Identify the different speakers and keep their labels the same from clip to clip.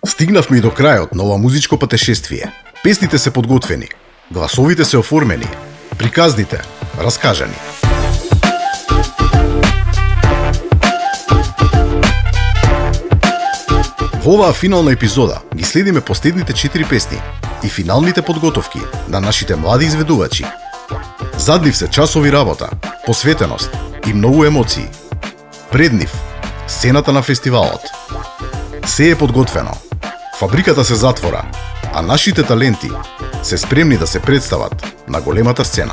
Speaker 1: Стигнавме и до крајот на ова музичко патешествие. Песните се подготвени, гласовите се оформени, приказните раскажани. Во оваа финална епизода ги следиме последните 4 песни и финалните подготовки на нашите млади изведувачи. Зад нив се часови работа, посветеност и многу емоции. Пред нив сцената на фестивалот. Се е подготвено. Фабриката се затвора, а нашите таленти се спремни да се представат на големата сцена.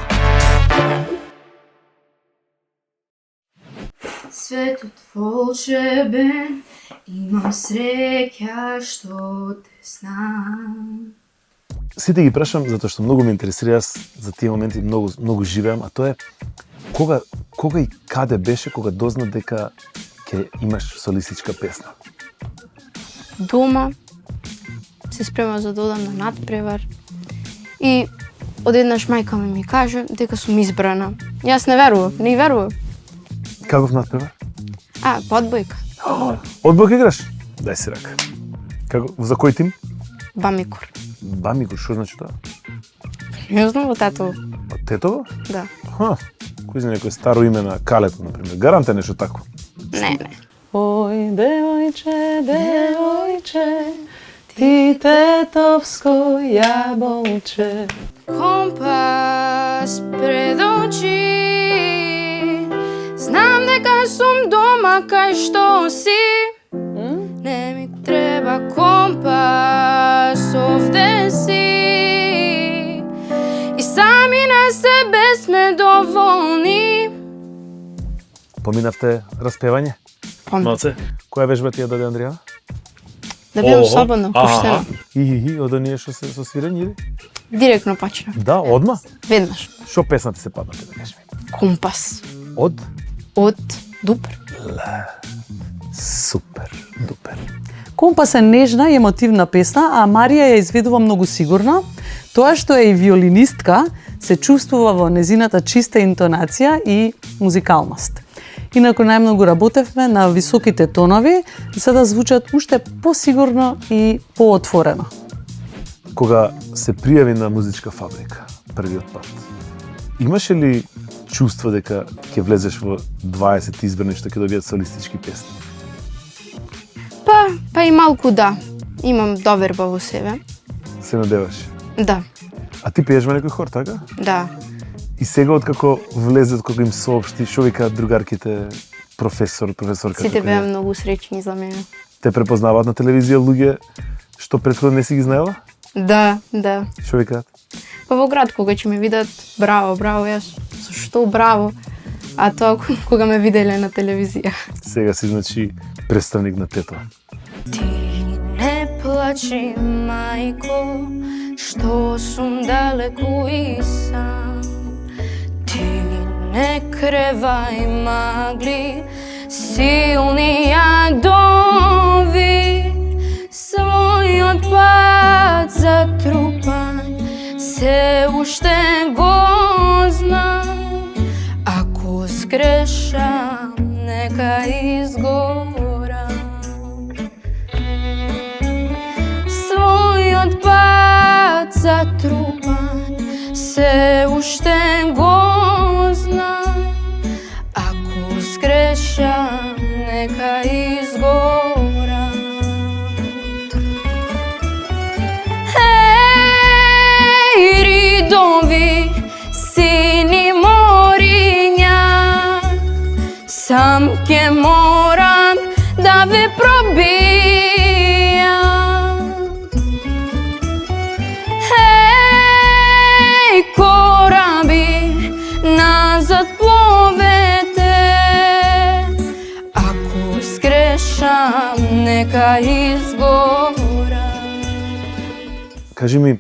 Speaker 2: Светот волшебен, имам среќа што те знам.
Speaker 3: Сите ги прашам затоа што многу ме интересира, јас за тие моменти многу живеам, а тоа е кога и каде беше кога дозна дека ќе имаш солистичка песна?
Speaker 2: Дома се спремам за да одам на надпревар и одеднаш мајка ми каже дека сум избрана. Јас не верував.
Speaker 3: Каков надпревар?
Speaker 2: Подбојка.
Speaker 3: Одбојка играш? Дај си рака. За кој тим?
Speaker 2: Бамикор.
Speaker 3: Бамикор, што значи тоа?
Speaker 2: Не знам, од Тетово.
Speaker 3: Од Тетово?
Speaker 2: Да.
Speaker 3: Кој знае некој старо име на Калето, например. Гарант е нешто тако.
Speaker 2: Не.
Speaker 4: Ој, девојче, ти тетовско јаболче.
Speaker 2: Компас пред очи, знам дека сум дома кај што си. Не ми треба компас, овде си. И сами на себе сме доволни.
Speaker 3: Поминавте распевање? Малце, која вежба ти ја даде Андријана?
Speaker 2: Да бидам слободна, пуштена.
Speaker 3: И од оние што се со свирење или?
Speaker 2: Директно почнав.
Speaker 3: Да, одма?
Speaker 2: Веднаш.
Speaker 3: Што песна ти се падна, да кажеш ми?
Speaker 2: Компас.
Speaker 3: Од
Speaker 2: Дупер.
Speaker 3: Супер, дупер.
Speaker 4: Компас е нежна и емотивна песна, а Марија ја изведува многу сигурно. Тоа што е и виолинистка се чувствува во незината чиста интонација и музикалност. Инаку најмногу работевме на високите тонови, за да звучат уште посигурно и поотворено.
Speaker 3: Кога се пријави на музичка фабрика, првиот пат, имаше ли чувство дека ќе влезеш во 20 избрани што ќе добијат солистички песни?
Speaker 2: Па и малку да. Имам доверба во себе.
Speaker 3: Се надеваш?
Speaker 2: Да.
Speaker 3: А ти пееш во некој хор, така?
Speaker 2: Да.
Speaker 3: И сега откако влезет, кога им соопшти, што викаат другарките, професорка?
Speaker 2: Сите беа многу среќни за мене.
Speaker 3: Те препознаваат на телевизија луѓе што претходно не си ги знаела?
Speaker 2: Да.
Speaker 3: Што викаат?
Speaker 2: Па во град кога ќе ме видат, браво, јас, зашто браво? А тоа кога ме виделе на телевизија.
Speaker 3: Сега си, значи, представник на Тетово.
Speaker 2: Ти не плачи, мајко, што сум далеку и сам. Ти не кревај магли, силни јадови. Својот пат затрупан, се уште го знам. Ако сгрешам, нека изгорам. Својот пат затрупан, се уште го знам. Ако сгрешам, нека изгорам. Ридови, сини мориња, сам ке морам да ве пробијам. Кораби, назад пловете, ако сгрешам, нека изгорам.
Speaker 3: Кажи ми,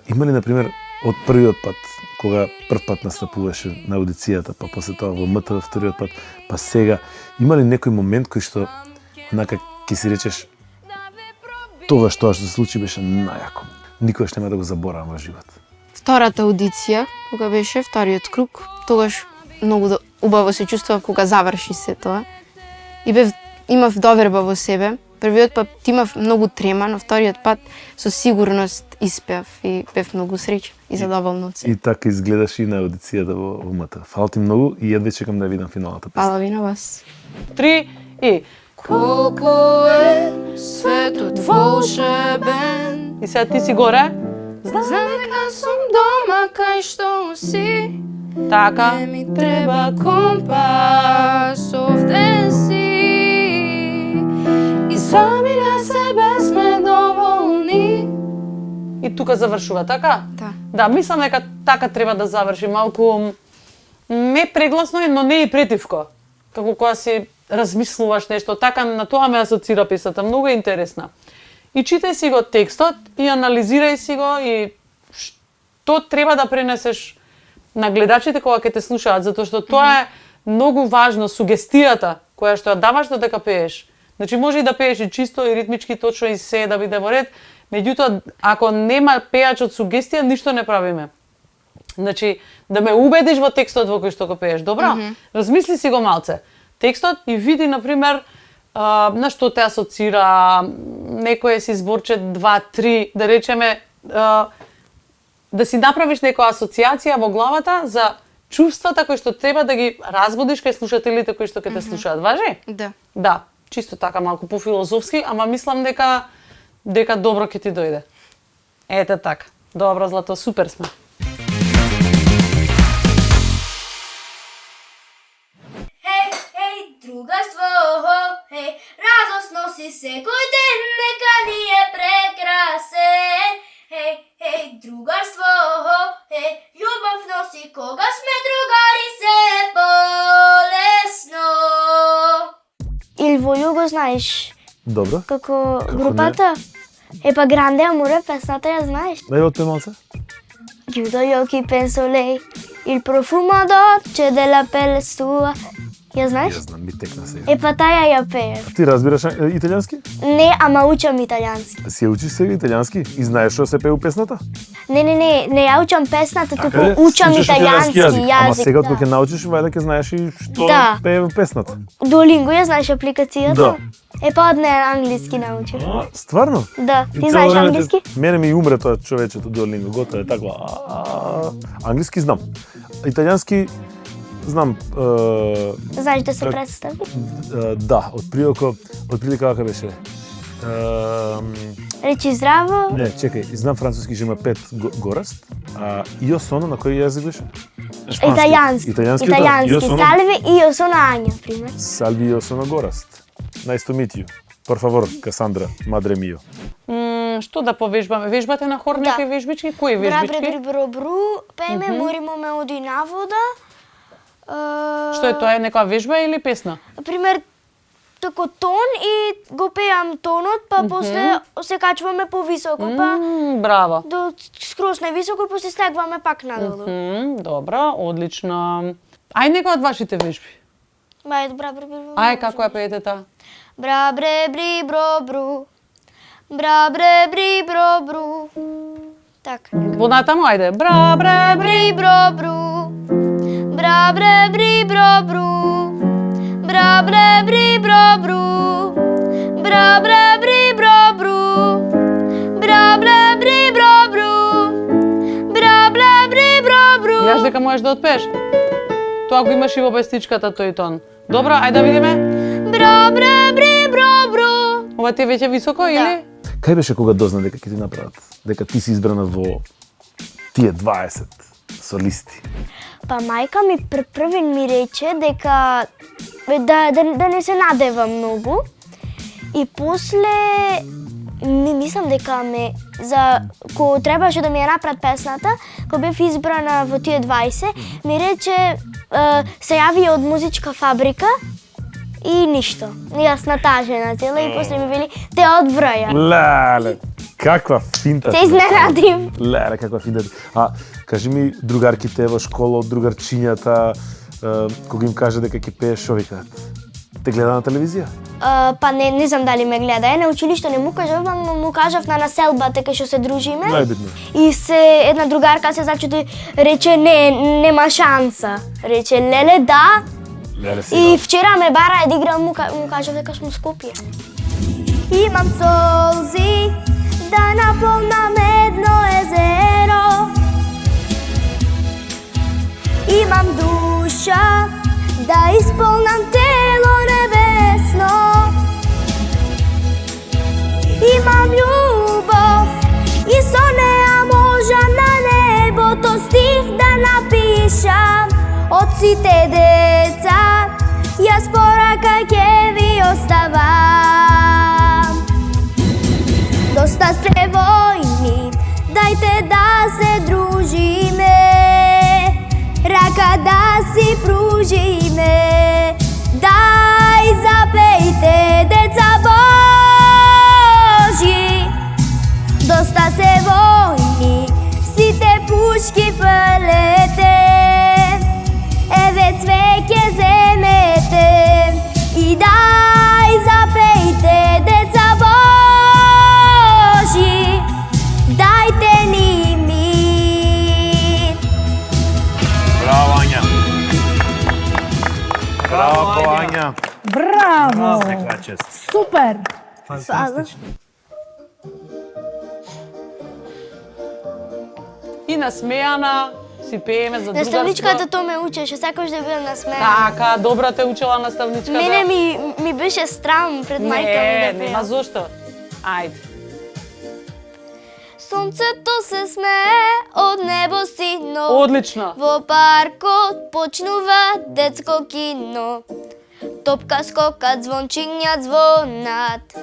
Speaker 3: има ли, например, од првиот пат, кога прв пат настапуваше на аудицијата, па после тоа во МТВ вториот пат, па сега, има ли некој момент кој што, онака, ќе си речеш, тоа што се случи беше најако. Никогаш нема да го заборавам во живот.
Speaker 2: Втората аудиција, кога беше вториот круг, тогаш многу убаво се чувствував кога заврши се тоа. И имав доверба во себе, Првиот пат имав многу трема, но вториот пат со сигурност испеав и бев многу среќна и задоволна од се.
Speaker 3: И така изгледаш и на аудицијата во МТ. Фала ти многу и едве чекам да ја видам финалната песна.
Speaker 2: Фала ви на вас.
Speaker 4: 3 и
Speaker 2: Колку е светот волшебен.
Speaker 4: И сега ти си горе.
Speaker 2: Знам дека сум дома кај што си.
Speaker 4: Така.
Speaker 2: Не ми треба компас, овде си. И сами на себе сме доволни.
Speaker 4: И тука завршува, така?
Speaker 2: Да.
Speaker 4: Да, мислам дека така треба да заврши, малку не прегласно, но не и претивко. Како кога си размислуваш нешто, така на тоа ме асоцира песната, многу е интересна. И читај си го текстот и анализирај си го и што треба да пренесеш на гледачите кога ќе те слушаат, затоа што тоа е многу важно, сугестијата која што ја даваш додека пееш. Значи може и да пееш и чисто и ритмички точно и се да биде во ред, меѓутоа ако нема пеач од сугестија, ништо не правиме. Значи да ме убедиш во текстот во кој што го пееш, добро? Размисли си го малце. Текстот и види, например, на што те асоцира, некој си зборче 2-3, да речеме, да си направиш некоја асоциација во главата за чувствата кои што треба да ги разбудиш кај слушателите кои што ќе те слушаат. Важи?
Speaker 2: Да.
Speaker 4: Да, чисто така малку пофилозофски, ама мислам дека добро ќе ти дојде. Ете така. Добро, Злато, супер сме.
Speaker 5: Другарство, хей, радост носи секој ден, нека ни е прекрасен. Хей, другарство, хей, љубов носи кога сме другари се полесно.
Speaker 6: Илвоју го знаеш,
Speaker 3: Добро.
Speaker 6: како групата? Епа Гранде Аморе, песната ја знаеш?
Speaker 3: Дај отпе малце.
Speaker 6: Chiudo gli occhi, penso lei, il profumo dolce della pelle sua. Ја знаеш?
Speaker 3: Ја знам, ми текна се.
Speaker 6: Епа таја ја пеев.
Speaker 3: Ти разбираш италијански?
Speaker 6: Не, ама учам италијански.
Speaker 3: Си ја учиш сега италијански и знаеш што се пее у песната?
Speaker 6: Не ја учам песната, туку
Speaker 3: Така е,
Speaker 6: учам
Speaker 3: слушаш
Speaker 6: италијански
Speaker 3: јазик. Ама
Speaker 6: јазик.
Speaker 3: сега кога ќе научиш, вајде ќе знаеш и што
Speaker 6: Да.
Speaker 3: пее во песната.
Speaker 6: Дуолинго ја знаеш апликацијата?
Speaker 3: Да.
Speaker 6: Епа од неа англиски научив.
Speaker 3: Стварно?
Speaker 6: Да,
Speaker 3: И
Speaker 6: ти
Speaker 3: цело
Speaker 6: знаеш
Speaker 3: време
Speaker 6: англиски?
Speaker 3: Мене ми умре тоа човечето Дуолинго, готово е таква. Англиски знам. Италијански знам.
Speaker 6: Знаеш да се
Speaker 3: Как-
Speaker 6: представи?
Speaker 3: Да, отприлика како беше.
Speaker 6: Речи здраво.
Speaker 3: Не, чекај, знам француски што има 5 гораст, а Io sono на кој јазик беше?
Speaker 6: Италијански.
Speaker 3: Италијански,
Speaker 6: Италијански.
Speaker 3: да. Io sono-
Speaker 6: Салви и io sono Ања, пример.
Speaker 3: Salvi, io sono Gorast. Nice to meet you. Por favor, Cassandra, madre mio.
Speaker 4: Што да повежбаме? Вежбате на хор
Speaker 6: Да.
Speaker 4: некои вежбички? Кои
Speaker 6: Бра, бре,
Speaker 4: вежбички?
Speaker 6: бри, бро, бру, пееме Моримо мелодии навода.
Speaker 4: Што е тоа? Е некоја вежба или песна?
Speaker 6: Пример, тако тон и го пеам тонот, па после се качваме повисоко, па
Speaker 4: Браво.
Speaker 6: до скроз највисоко и после слегваме пак надолу.
Speaker 4: Добро, одлично. Ај некоја од вашите вежби.
Speaker 6: Бајде, бра, бре, бри, бро,
Speaker 4: Ај како ја пеете таа?
Speaker 6: Бра, бре, бри, бро, бру. Бра, бре, бри, бро, бру. Така.
Speaker 4: Понатаму, ајде. Бра, бре,
Speaker 6: Бри, бро, бру. Бра, бре, бри, бро, бру. Бра, бре, бри, бро, бру. Бра, бре, бри, бро, бру. Бра, бре, бри, бро, бру. Бра, бре, бри, бро, бру.
Speaker 4: Јаш дека можеш да отпееш? Тоа го имаш и во песничката тој тон. Добро, ајде да видиме.
Speaker 6: Бра, бре, бри, бро, бру.
Speaker 4: Ова ти е веќе високо или?
Speaker 3: Кај беше кога дозна дека ќе ти направат? Дека ти си избрана во тие 20 солисти?
Speaker 6: Па мајка ми првен ми рече дека да не се надева многу. И после мислам дека кога требаше да ми ја направат песната, кога бев избрана во тие 20, ми рече се јави од музичка фабрика и ништо. Јас натажена цела и после ми вели те одброја.
Speaker 3: Леле, каква финта.
Speaker 6: Се изненадив.
Speaker 3: Леле, каква финта. А, кажи ми, другарките во школа, другарчињата, кога им каже дека ќе пееш, шо викаат? Те гледа на телевизија?
Speaker 6: Па не знам дали ме гледа. На училиште не му кажав, ама му кажав на населбата кај што се дружиме.
Speaker 3: Најбитно.
Speaker 6: И една другарка се зачуди, рече нема шанса. Рече леле да.
Speaker 3: Леле,
Speaker 6: И вчера ме бара да играм, му кажав дека сум Скопје.
Speaker 5: Имам солзи да наполнам едно езеро. Имам душа да исполнам тело небесно. Имам љубов и со неа можам на небото стих да напишам. Од сите деца јас порака ќе ви оставам. Доста сте војни, дајте да се дружиме, рака да си пружиме. Дај запејте, деца Божји. Доста се војни, сите пушки фрлете, еве цвеќе земете и дај запејте, деца Божји. Дајте ни мир.
Speaker 3: Браво, Ања. Браво, Ања.
Speaker 7: Браво!
Speaker 3: Секоја чест.
Speaker 7: Супер!
Speaker 3: Фантастично.
Speaker 4: И насмеана си пееме за другарство.
Speaker 6: Наставничката тоа ме учеше, сакаш да бидам насмеана.
Speaker 4: Така, добра те учела наставничката.
Speaker 6: Мене ми беше страм пред мајка ми да
Speaker 4: Не,
Speaker 6: пеам.
Speaker 4: нема зошто. Ајде.
Speaker 5: Сонцето се смее од небо сино.
Speaker 4: Одлично.
Speaker 5: Во паркот почнува детско кино. Топка скокат, звончиња звонат.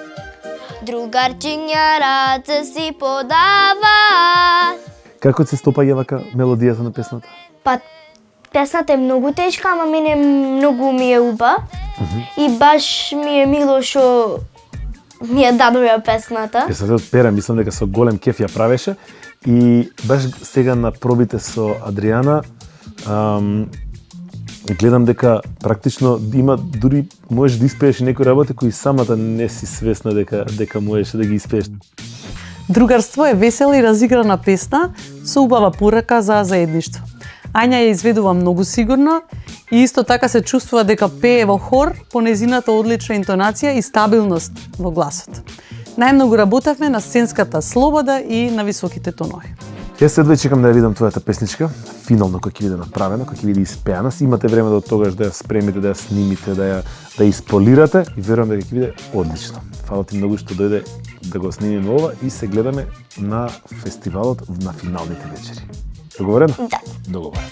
Speaker 5: Другарчиња раце си подават.
Speaker 3: Како се стопаѓа вака мелодијата на песната?
Speaker 6: Па, песната е многу тешка, ама мене многу ми е уба. И баш ми е мило што ми ја дадоја песната.
Speaker 3: Е, сега од пера, мислам дека со голем кеф ја правеше и баш сега на пробите со Адријана гледам дека практично има дури можеш да испееш и некои работи кои самата не си свесна дека можеш да ги испееш.
Speaker 4: Другарство е весела и разиграна песна со убава порака за заедништво. Ања ја изведува многу сигурно и исто така се чувствува дека пее во хор по незината одлична интонација и стабилност во гласот. Најмногу работевме на сценската слобода и на високите тонови.
Speaker 3: Јас следва чекам да ја видам твојата песничка, финално која ќе биде направена, која ќе биде испеана. Имате време до тогаш да ја спремите, да ја снимите, да ја исполирате и верувам дека ќе биде одлично. Фала ти многу што дојде да го снимиме ова и се гледаме на фестивалот на финалните вечери. Договорено?
Speaker 6: Да.
Speaker 3: Договорено.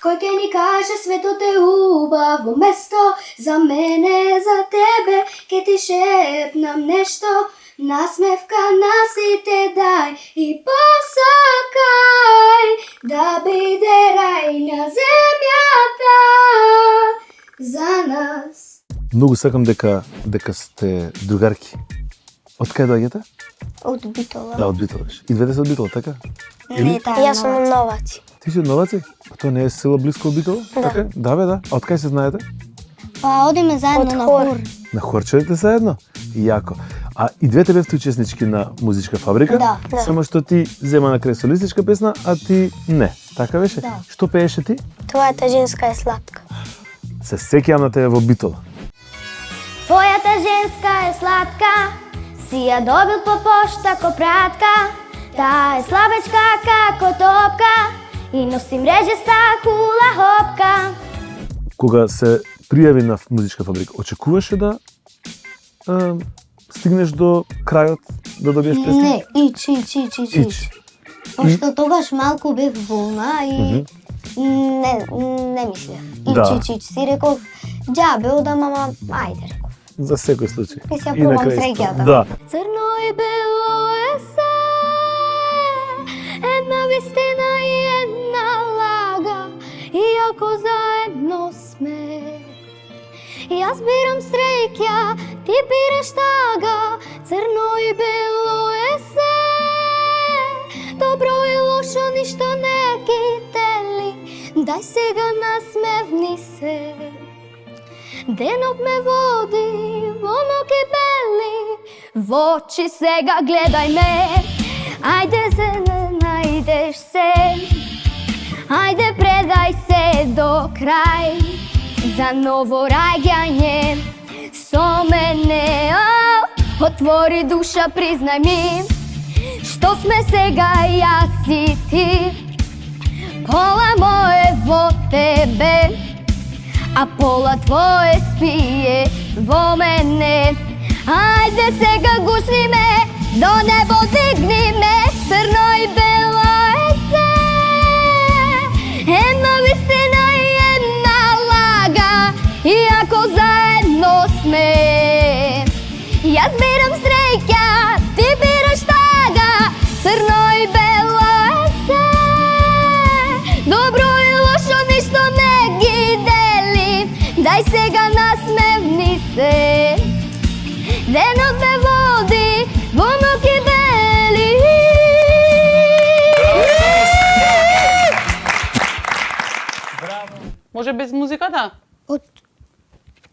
Speaker 5: Кој ќе ни каже светот е убаво место, за мене, за тебе, ке ти шепнам нешто, насмевка на сите дај и посакај, да биде рај на земјата за нас.
Speaker 3: Многу сакам дека сте другарки. Од кај доаѓате?
Speaker 6: Од Битола.
Speaker 3: Да, од Битола. И двете се од Битола, така?
Speaker 6: Не, јас сум од Новаци.
Speaker 3: Ти си од Новаци? А тоа не е село блиско од Битола?
Speaker 6: Да.
Speaker 3: Така? Да, бе, да. А од кај се знаете?
Speaker 6: Па одиме заедно на хор.
Speaker 3: На хорчевите заедно? Јако. А и двете бевте учеснички на музичка фабрика?
Speaker 6: Да.
Speaker 3: Само што ти зема на крај солистичка песна, а ти не. Така беше?
Speaker 6: Да.
Speaker 3: Што пееше ти?
Speaker 6: Твојата женска е сладка.
Speaker 3: Се сеќавам на тебе во Битола.
Speaker 5: Твојата женска е сладка, си ја добил по пошта ко пратка. Таа е слабечка како топка и носи мрежеста хула хопка.
Speaker 3: Кога се пријави на музичка фабрика, очекуваше да стигнеш до крајот, да добиеш песна?
Speaker 8: Не, ич. Пошто тогаш малку бев болна и не мислев.
Speaker 3: Да.
Speaker 8: Ич. Си реков, џабе одам, ама ајде реков.
Speaker 3: За секој случај.
Speaker 8: И се
Speaker 3: И на
Speaker 8: пробам
Speaker 3: крај
Speaker 8: среќата.
Speaker 3: Да.
Speaker 5: Црно и бело е се, една вистина и една лага, иако заедно сме. Јас бирам среќа, ти бираш тага, црно и бело е се. Добро и лошо ништо не ги дели, дај сега насмевни се. Денот ме води во ноги бели, во очи сега гледај ме. Ајде се не најдеш се, ајде предај се до крај. за ново раѓање со мене. Отвори душа, признај ми што сме сега јас и ти. Пола мое во тебе, а пола твое спие во мене. Ајде сега гусни ме, до небо дигни ме, црно и бело е се. Една вистина и една лага, иако заедно сме. Јас бирам среќа, ти бираш тага, црно и бело е се. Добро и лошо ништо не ги дели, дај сега насмевни се. Денот ме води во ноќи бели.
Speaker 4: Може без музиката?
Speaker 6: Од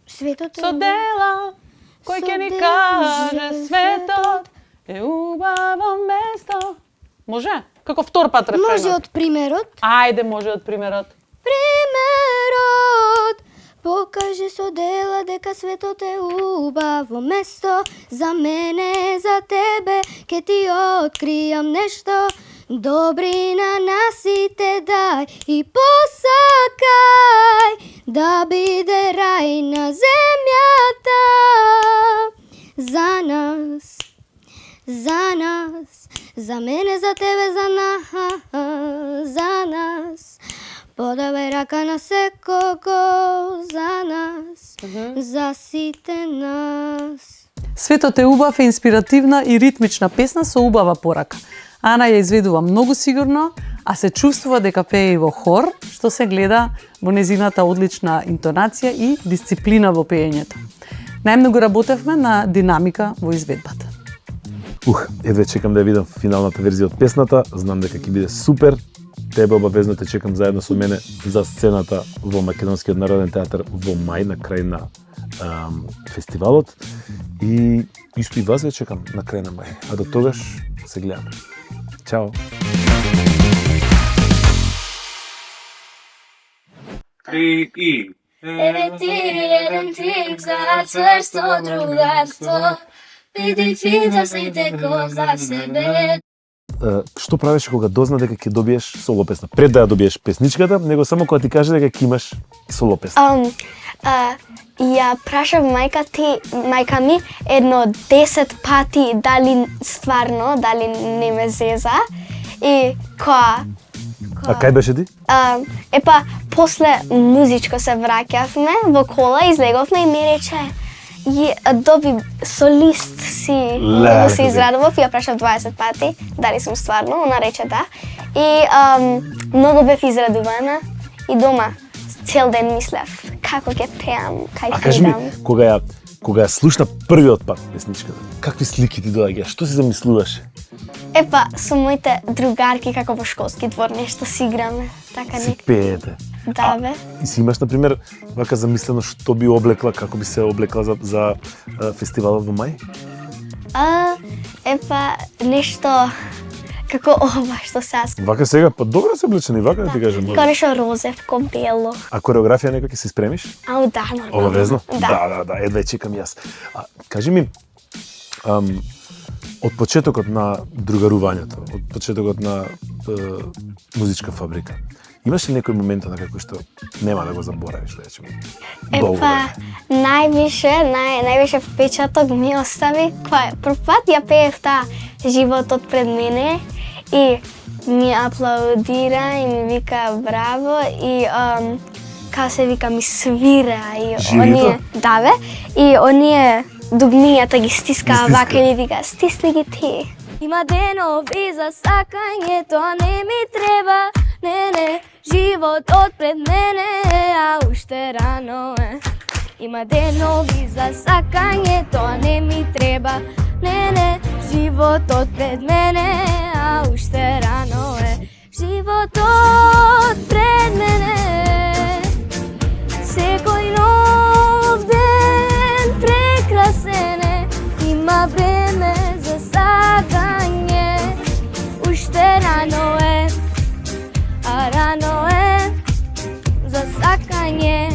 Speaker 6: светот
Speaker 4: Со дела, кој ќе ни каже светот е убаво место. Може? Како втор пат рефренот.
Speaker 6: може од примерот.
Speaker 4: Ајде, може од примерот.
Speaker 6: Примерот покаже со дела дека светот е убаво место. За мене, за тебе, ке ти откријам нешто. Добрина на сите дај и посакај да биде рај на земјата. За нас, за нас, за мене, за тебе, за нас. Подај рака на секого, за нас, за сите нас.
Speaker 4: Светот е убав, е инспиративна и ритмична песна со убава порака. Ана ја изведува многу сигурно, а се чувствува дека пее и во хор, што се гледа во незината одлична интонација и дисциплина во пеењето. Најмногу работевме на динамика во изведбата.
Speaker 3: Едве чекам да ја видам финалната верзија од песната, знам дека ќе биде супер. Тебе обавезно те чекам заедно со мене за сцената во Македонскиот народен театар во мај, на крај на фестивалот. И исто и вас ве чекам на крај на мај. А до тогаш се гледаме. Чао!
Speaker 5: Еве ти еден трик за цврсто другарство. Види ти за сите ко за себе.
Speaker 3: Што правиш кога дозна дека ќе добиеш соло песна? Пред да ја добиеш песничката, него само кога ти каже дека ќе имаш соло песна.
Speaker 6: Ја прашав мајка ми едно 10 пати дали стварно, дали не ме зеза. И која
Speaker 3: А кај беше ти?
Speaker 6: после музичко се враќавме во кола, излеговме и ми рече доби солист си, многу се израдував и ја прашав 20 пати дали сум стварно, она рече да. И многу бев израдувана и дома цел ден мислев како ќе пеам, кај ќе
Speaker 3: А кажи ми,
Speaker 6: идам.
Speaker 3: кога ја слушна првиот пат песничката, какви слики ти доаѓа? Што си замислуваше?
Speaker 6: Со моите другарки како во школски двор нешто си играме, така
Speaker 3: Си пеете.
Speaker 6: Да, бе.
Speaker 3: И си имаш, например, вака замислено што би облекла, како би се облекла за фестивалот во мај?
Speaker 6: Нешто како ова што сега.
Speaker 3: Вака сега, па добро се облечени, вака да ти кажам.
Speaker 6: Како нешто розевко, бело.
Speaker 3: А кореографија некој ќе се спремиш?
Speaker 6: Да, нормално.
Speaker 3: Обавезно?
Speaker 6: Да.
Speaker 3: Да, едва чекам јас. Кажи ми, од почетокот на другарувањето, од почетокот на музичка фабрика, имаш ли некој момент на како што нема да го заборавиш, да речеме?
Speaker 6: Највише впечаток ми остави кога прв пат ја пеев таа животот пред мене и ми аплаудира и ми вика браво и како се вика ми свира и оние да бе и оние дугмињата ги стискаа вака и вика стисни ги ти.
Speaker 5: Има денови за сакање, тоа не ми треба. Не, животот пред мене, а уште рано е. Има денови за сакање, тоа не ми треба. Не, животот пред мене, а уште рано е. Животот пред мене, секој нов ден прекрасен е. Има време за сакање, уште рано е. А рано е за сакање.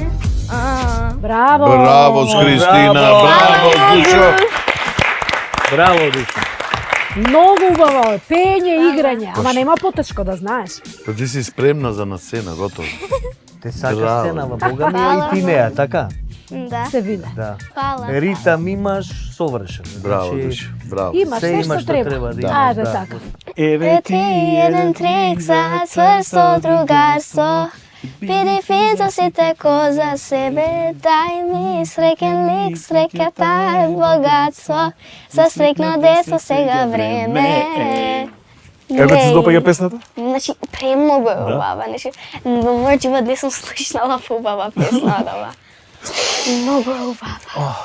Speaker 7: Браво!
Speaker 3: Браво, Христина, браво, Душо. Браво, Душо.
Speaker 7: Многу убаво, пење, играње, ама нема потешко да знаеш.
Speaker 3: Па ти си спремна за насцена, готово.
Speaker 9: Те сакаш
Speaker 3: Браво.
Speaker 9: сценава, Бога ми и ти неа, така?
Speaker 6: Да.
Speaker 7: Се виде.
Speaker 9: Да.
Speaker 6: Фала.
Speaker 9: Ритам имаш совршен.
Speaker 3: Браво, Душо, браво.
Speaker 7: Имаш
Speaker 9: се
Speaker 7: се
Speaker 9: имаш
Speaker 7: што
Speaker 9: што
Speaker 7: треба.
Speaker 9: да
Speaker 7: Ајде
Speaker 9: имаш, да.
Speaker 7: така.
Speaker 6: Еве ти еден трик за цврсто другарство. Биди фин за сите ко за себе, дај ми среќен лик, среќата е богатство. За среќно детство сега време.
Speaker 3: Како ти се допаѓа песната?
Speaker 6: Значи, премногу е убава. Значи, во мојот живот не сум слушнала поубава песна од ова. Многу е убава.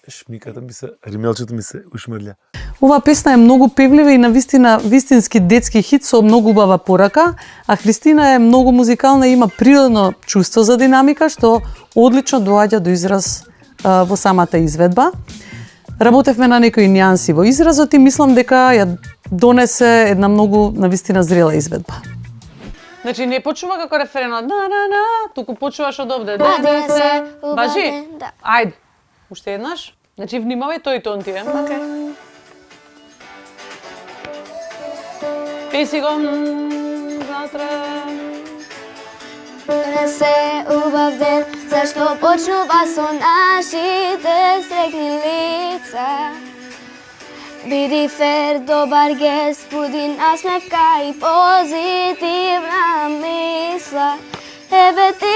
Speaker 3: Шмиката ми се, римелчето ми се ушмрља.
Speaker 4: Оваа песна е многу певлива и навистина вистински детски хит со многу убава порака, а Христина е многу музикална и има природно чувство за динамика што одлично доаѓа до израз во самата изведба. Работевме на некои нијанси во изразот и мислам дека ја донесе една многу навистина зрела изведба. Значи не почува како референот на, туку почуваш од овде. Бажи?
Speaker 6: Да.
Speaker 4: Ајде. Уште еднаш? Значи внимавај тој тон ти е.
Speaker 6: Окей.
Speaker 4: Песи го затре.
Speaker 6: Донесе убав ден, зашто почнува со нашите среќни лица. Биди фер, добар гест, буди насмевка и позитивна мисла. Еве ти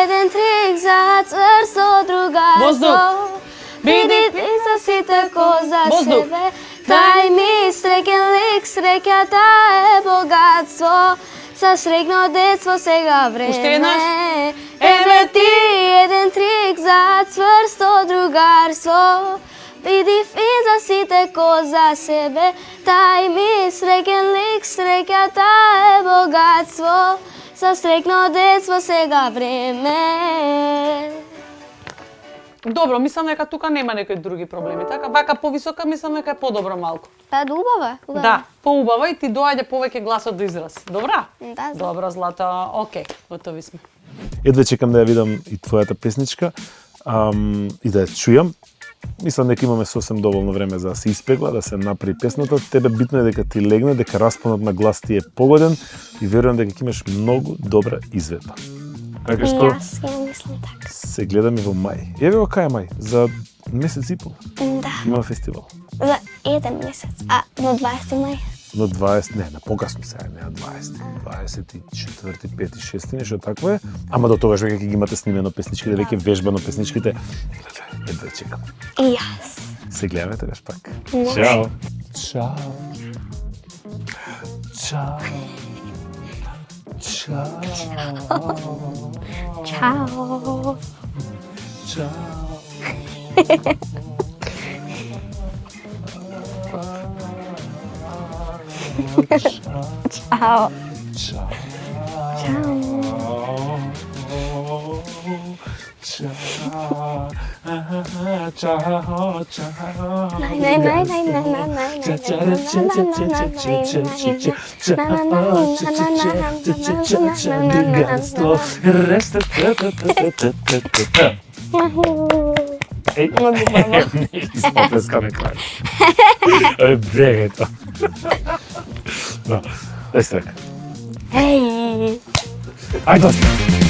Speaker 6: еден трик за цврсто другарство.
Speaker 4: Воздух.
Speaker 6: Биди ти за сите ко за
Speaker 4: Воздух.
Speaker 6: себе. Дај ми среќен лик, среќата е богатство. За среќно детство сега време.
Speaker 4: Уште еднаш.
Speaker 6: Еве ти еден трик за цврсто другарство. Биди фин за сите ко за себе. Дај ми среќен лик, среќата е богатство. За среќно детство сега време.
Speaker 4: Добро, мислам дека тука нема некои други проблеми, така? Вака повисока мислам дека е подобро малку.
Speaker 6: Па убава.
Speaker 4: Да, поубава и ти доаѓа повеќе гласот до израз. Добра?
Speaker 6: Да.
Speaker 4: Добро, Злато. Океј, готови сме.
Speaker 3: Едве чекам да ја видам и твојата песничка и да ја чујам. Мислам дека имаме сосем доволно време за да се испегла, да се направи песната. Тебе битно е дека ти легне, дека распонот на глас ти е погоден и верувам дека ќе имаш многу добра изведба. Така што
Speaker 6: Јас ја мислам така.
Speaker 3: се гледаме во мај. Еве го кај мај, за месец и пол.
Speaker 6: Да.
Speaker 3: Има фестивал.
Speaker 6: За еден месец. А, на 20 мај?
Speaker 3: На 20, не, на покасно сега, не на 20. 24, 5, 6, нешто такво е. Ама до тогаш веќе ќе ги имате снимено песничките, веќе вежбано песничките. Едве чекам.
Speaker 6: И јас.
Speaker 3: Се гледаме тогаш пак.
Speaker 6: Може.
Speaker 3: Чао. Чао. Чао. Чао.
Speaker 6: Чао.
Speaker 3: Чао.
Speaker 6: Чао.
Speaker 3: Чао. Смопескаме крај. Брегето. Да, е така.
Speaker 6: Еј.
Speaker 3: Ајде.